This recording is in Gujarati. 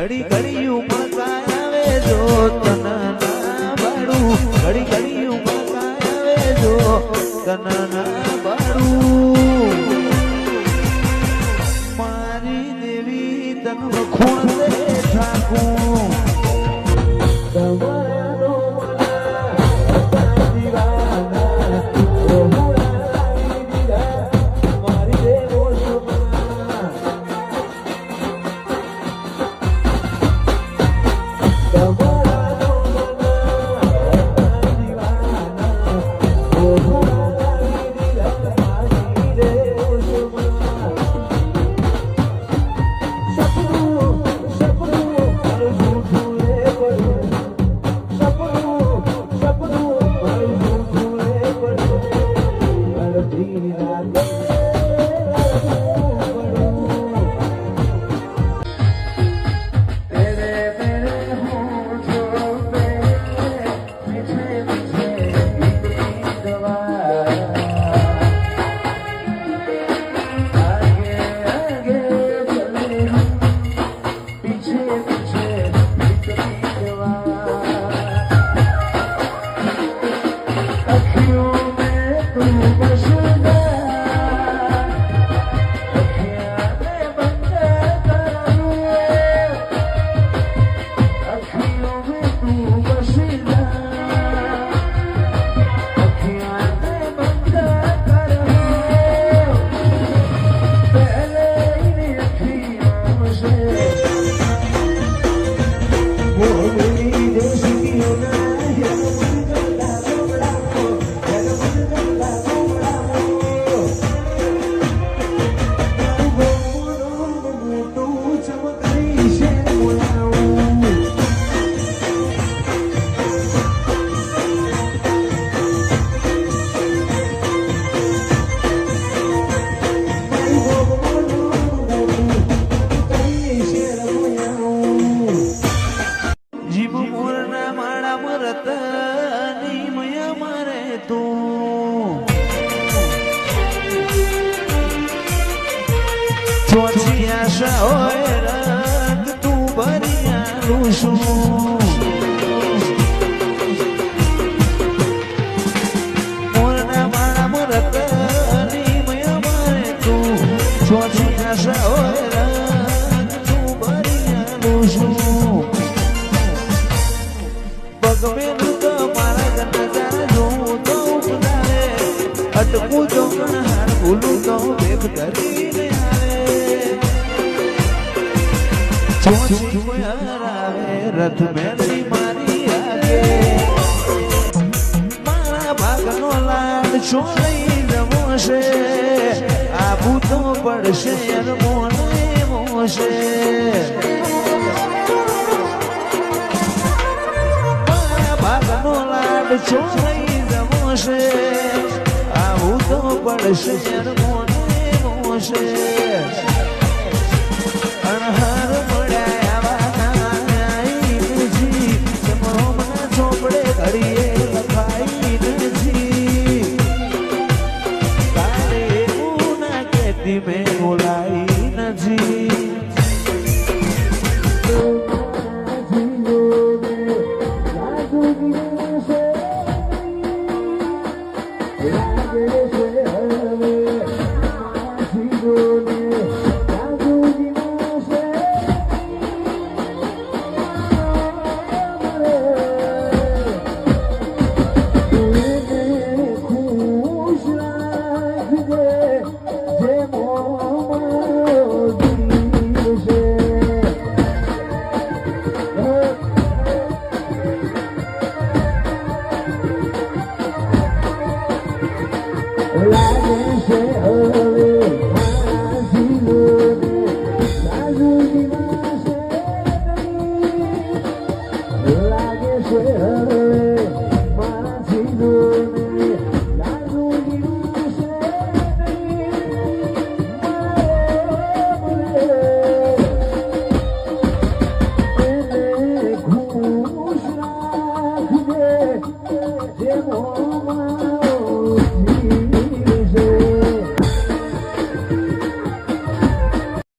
ઘડી ઘડી ઉમળકા આવે જો તના બાળું ઘડી ઘડી ઉમળકા આવે જો તના બાળું મારી દેવી તન વખોણ દે ઠાકું તું ભરિયાલું છું મોરના માણા મરત ની મારે તું ચોથી આશા હોય તું ભરિયાલું છું પગમેલું તો મારા ઘરના તારા જોઉં તો ઉપનારે અટકું તો હાર ભૂલું તો વેગ કરીને રથ મેળવી મારી આગે મારા ભાગનો લાડ છોડી જવો છે આબુ તો પડશે મોને મોશે મારા ભાગનો લાડ છોડી જવો છે આબુ તો પડશે મોને મોશે અણહાર ઘડીએ લખાઈ નથી તારે એવું ના કહેતી મેં બોલાઈ નથી Like